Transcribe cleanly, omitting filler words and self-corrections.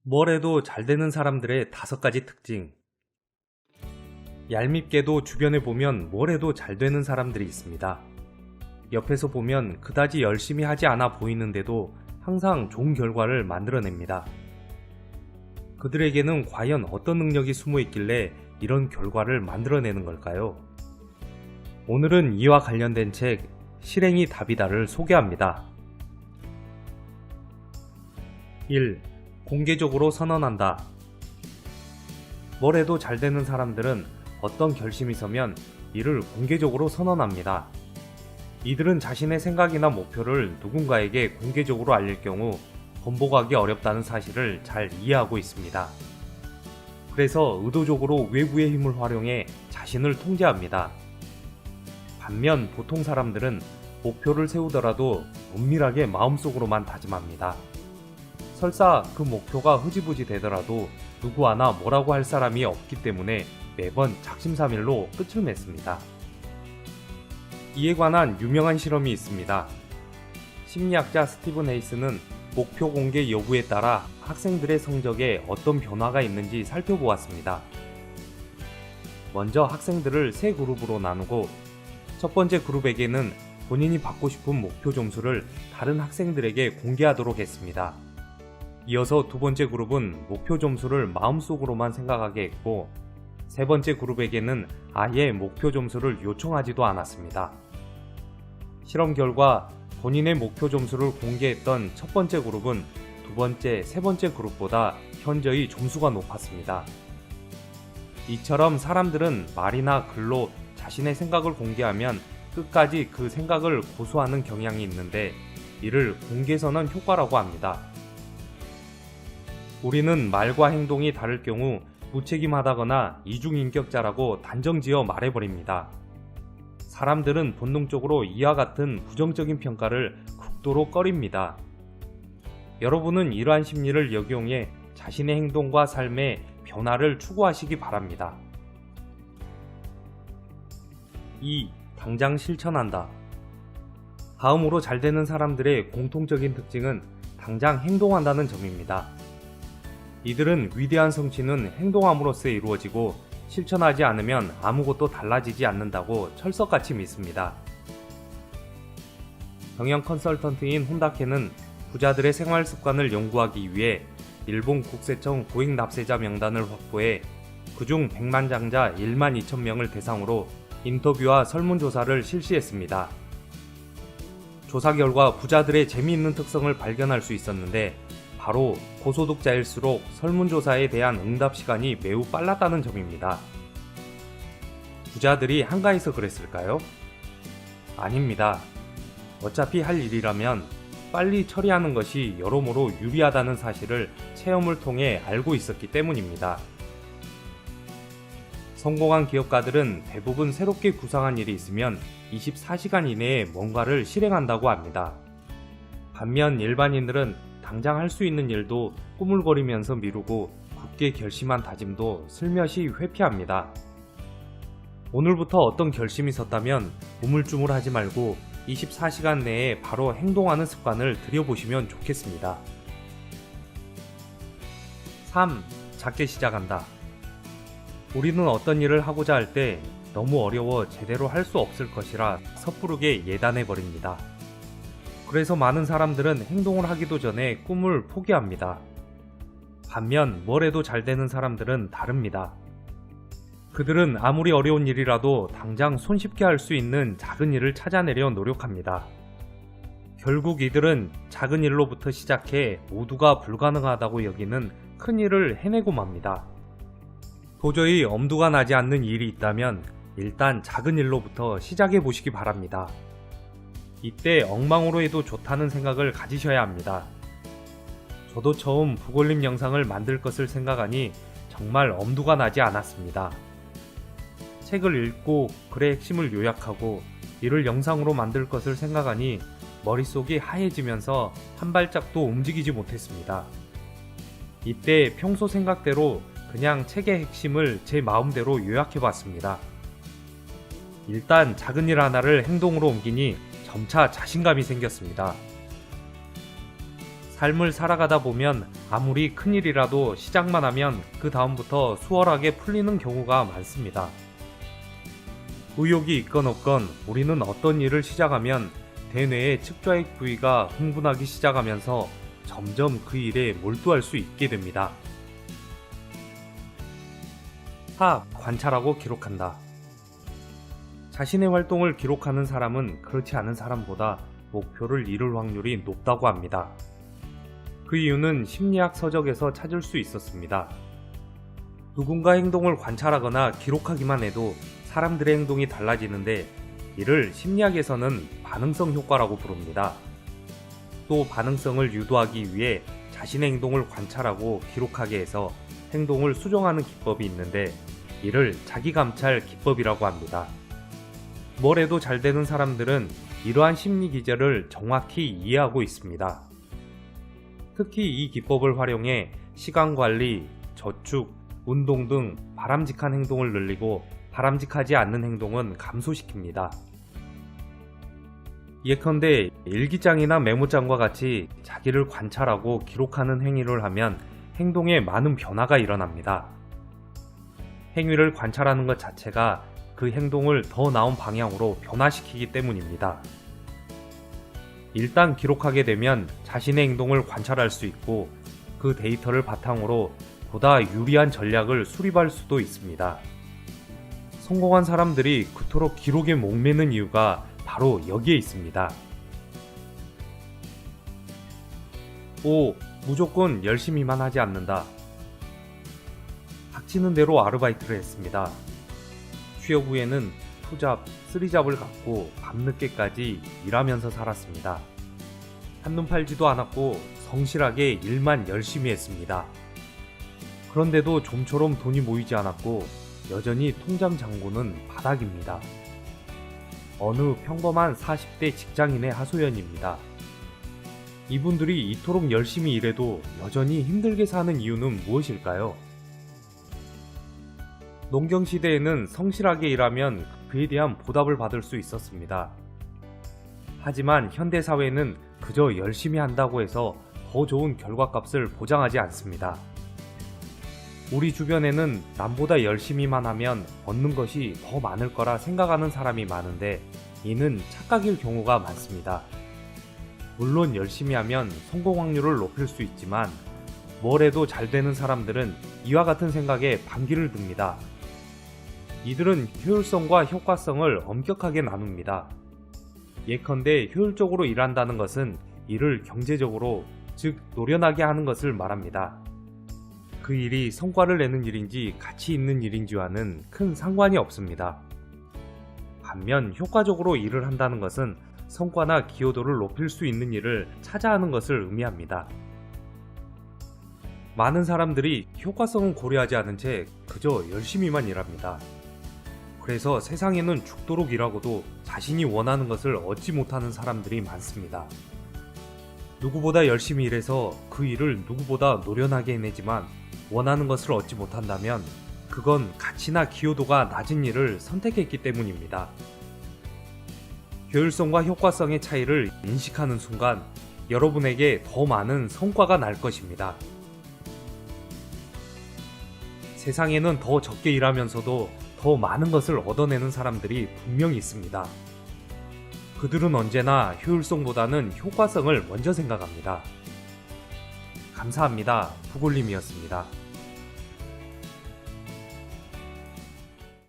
뭘 해도 잘 되는 사람들의 5가지 특징. 얄밉게도 주변에 보면 뭘 해도 잘 되는 사람들이 있습니다. 옆에서 보면 그다지 열심히 하지 않아 보이는데도 항상 좋은 결과를 만들어냅니다. 그들에게는 과연 어떤 능력이 숨어 있길래 이런 결과를 만들어내는 걸까요? 오늘은 이와 관련된 책 실행이 답이다를 소개합니다. 1. 공개적으로 선언한다. 뭘 해도 잘 되는 사람들은 어떤 결심이 서면 이를 공개적으로 선언합니다. 이들은 자신의 생각이나 목표를 누군가에게 공개적으로 알릴 경우 번복하기 어렵다는 사실을 잘 이해하고 있습니다. 그래서 의도적으로 외부의 힘을 활용해 자신을 통제합니다. 반면 보통 사람들은 목표를 세우더라도 은밀하게 마음속으로만 다짐합니다. 설사 그 목표가 흐지부지 되더라도 누구 하나 뭐라고 할 사람이 없기 때문에 매번 작심삼일로 끝을 맺습니다. 이에 관한 유명한 실험이 있습니다. 심리학자 스티븐 헤이스는 목표 공개 여부에 따라 학생들의 성적에 어떤 변화가 있는지 살펴보았습니다. 먼저 학생들을 3그룹으로 나누고 첫 번째 그룹에게는 본인이 받고 싶은 목표 점수를 다른 학생들에게 공개하도록 했습니다. 이어서 두 번째 그룹은 목표 점수를 마음속으로만 생각하게 했고 세 번째 그룹에게는 아예 목표 점수를 요청하지도 않았습니다. 실험 결과 본인의 목표 점수를 공개했던 첫 번째 그룹은 두 번째, 세 번째 그룹보다 현저히 점수가 높았습니다. 이처럼 사람들은 말이나 글로 자신의 생각을 공개하면 끝까지 그 생각을 고수하는 경향이 있는데 이를 공개선언 효과라고 합니다. 우리는 말과 행동이 다를 경우 무책임하다거나 이중인격자라고 단정지어 말해버립니다. 사람들은 본능적으로 이와 같은 부정적인 평가를 극도로 꺼립니다. 여러분은 이러한 심리를 역이용해 자신의 행동과 삶의 변화를 추구하시기 바랍니다. 2. 당장 실천한다. 다음으로 잘 되는 사람들의 공통적인 특징은 당장 행동한다는 점입니다. 이들은 위대한 성취는 행동함으로써 이루어지고 실천하지 않으면 아무것도 달라지지 않는다고 철석같이 믿습니다. 경영 컨설턴트인 혼다케는 부자들의 생활 습관을 연구하기 위해 일본 국세청 고액 납세자 명단을 확보해 그중 100만 장자 1만 2천 명을 대상으로 인터뷰와 설문조사를 실시했습니다. 조사 결과 부자들의 재미있는 특성을 발견할 수 있었는데 바로 고소득자일수록 설문조사에 대한 응답 시간이 매우 빨랐다는 점입니다. 부자들이 한가해서 그랬을까요? 아닙니다. 어차피 할 일이라면 빨리 처리하는 것이 여러모로 유리하다는 사실을 체험을 통해 알고 있었기 때문입니다. 성공한 기업가들은 대부분 새롭게 구상한 일이 있으면 24시간 이내에 뭔가를 실행한다고 합니다. 반면 일반인들은 당장 할 수 있는 일도 꾸물거리면서 미루고 굳게 결심한 다짐도 슬며시 회피합니다. 오늘부터 어떤 결심이 섰다면 우물쭈물하지 말고 24시간 내에 바로 행동하는 습관을 들여보시면 좋겠습니다. 3. 작게 시작한다. 우리는 어떤 일을 하고자 할 때 너무 어려워 제대로 할 수 없을 것이라 섣부르게 예단해버립니다. 그래서 많은 사람들은 행동을 하기도 전에 꿈을 포기합니다. 반면 뭘 해도 잘 되는 사람들은 다릅니다. 그들은 아무리 어려운 일이라도 당장 손쉽게 할 수 있는 작은 일을 찾아내려 노력합니다. 결국 이들은 작은 일로부터 시작해 모두가 불가능하다고 여기는 큰 일을 해내고 맙니다. 도저히 엄두가 나지 않는 일이 있다면 일단 작은 일로부터 시작해 보시기 바랍니다. 이때 엉망으로 해도 좋다는 생각을 가지셔야 합니다. 저도 처음 북올림 영상을 만들 것을 생각하니 정말 엄두가 나지 않았습니다. 책을 읽고 글의 핵심을 요약하고 이를 영상으로 만들 것을 생각하니 머릿속이 하얘지면서 한 발짝도 움직이지 못했습니다. 이때 평소 생각대로 그냥 책의 핵심을 제 마음대로 요약해봤습니다. 일단 작은 일 하나를 행동으로 옮기니 점차 자신감이 생겼습니다. 삶을 살아가다 보면 아무리 큰일이라도 시작만 하면 그 다음부터 수월하게 풀리는 경우가 많습니다. 의욕이 있건 없건 우리는 어떤 일을 시작하면 대뇌의 측좌익 부위가 흥분하기 시작하면서 점점 그 일에 몰두할 수 있게 됩니다. 관찰하고 기록한다. 자신의 활동을 기록하는 사람은 그렇지 않은 사람보다 목표를 이룰 확률이 높다고 합니다. 그 이유는 심리학 서적에서 찾을 수 있었습니다. 누군가 행동을 관찰하거나 기록하기만 해도 사람들의 행동이 달라지는데 이를 심리학에서는 반응성 효과라고 부릅니다. 또 반응성을 유도하기 위해 자신의 행동을 관찰하고 기록하게 해서 행동을 수정하는 기법이 있는데 이를 자기감찰 기법이라고 합니다. 뭘 해도 잘 되는 사람들은 이러한 심리 기제를 정확히 이해하고 있습니다. 특히 이 기법을 활용해 시간 관리, 저축, 운동 등 바람직한 행동을 늘리고 바람직하지 않는 행동은 감소시킵니다. 예컨대 일기장이나 메모장과 같이 자기를 관찰하고 기록하는 행위를 하면 행동에 많은 변화가 일어납니다. 행위를 관찰하는 것 자체가 그 행동을 더 나은 방향으로 변화시키기 때문입니다. 일단 기록하게 되면 자신의 행동을 관찰할 수 있고 그 데이터를 바탕으로 보다 유리한 전략을 수립할 수도 있습니다. 성공한 사람들이 그토록 기록에 목매는 이유가 바로 여기에 있습니다. 5. 무조건 열심히만 하지 않는다. 닥치는 대로 아르바이트를 했습니다. 취업 후에는 투잡, 쓰리잡을 갖고 밤늦게까지 일하면서 살았습니다. 한눈 팔지도 않았고 성실하게 일만 열심히 했습니다. 그런데도 좀처럼 돈이 모이지 않았고 여전히 통장 잔고는 바닥입니다. 어느 평범한 40대 직장인의 하소연입니다. 이분들이 이토록 열심히 일해도 여전히 힘들게 사는 이유는 무엇일까요? 농경시대에는 성실하게 일하면 그에 대한 보답을 받을 수 있었습니다. 하지만 현대사회는 그저 열심히 한다고 해서 더 좋은 결과값을 보장하지 않습니다. 우리 주변에는 남보다 열심히만 하면 얻는 것이 더 많을 거라 생각하는 사람이 많은데 이는 착각일 경우가 많습니다. 물론 열심히 하면 성공 확률을 높일 수 있지만 뭘 해도 잘 되는 사람들은 이와 같은 생각에 반기를 듭니다. 이들은 효율성과 효과성을 엄격하게 나눕니다. 예컨대 효율적으로 일한다는 것은 일을 경제적으로, 즉 노련하게 하는 것을 말합니다. 그 일이 성과를 내는 일인지 가치 있는 일인지와는 큰 상관이 없습니다. 반면 효과적으로 일을 한다는 것은 성과나 기여도를 높일 수 있는 일을 찾아 하는 것을 의미합니다. 많은 사람들이 효과성은 고려하지 않은 채 그저 열심히만 일합니다. 그래서 세상에는 죽도록 일하고도 자신이 원하는 것을 얻지 못하는 사람들이 많습니다. 누구보다 열심히 일해서 그 일을 누구보다 노련하게 해내지만 원하는 것을 얻지 못한다면 그건 가치나 기여도가 낮은 일을 선택했기 때문입니다. 효율성과 효과성의 차이를 인식하는 순간 여러분에게 더 많은 성과가 날 것입니다. 세상에는 더 적게 일하면서도 더 많은 것을 얻어내는 사람들이 분명히 있습니다. 그들은 언제나 효율성보다는 효과성을 먼저 생각합니다. 감사합니다. 부골님이었습니다.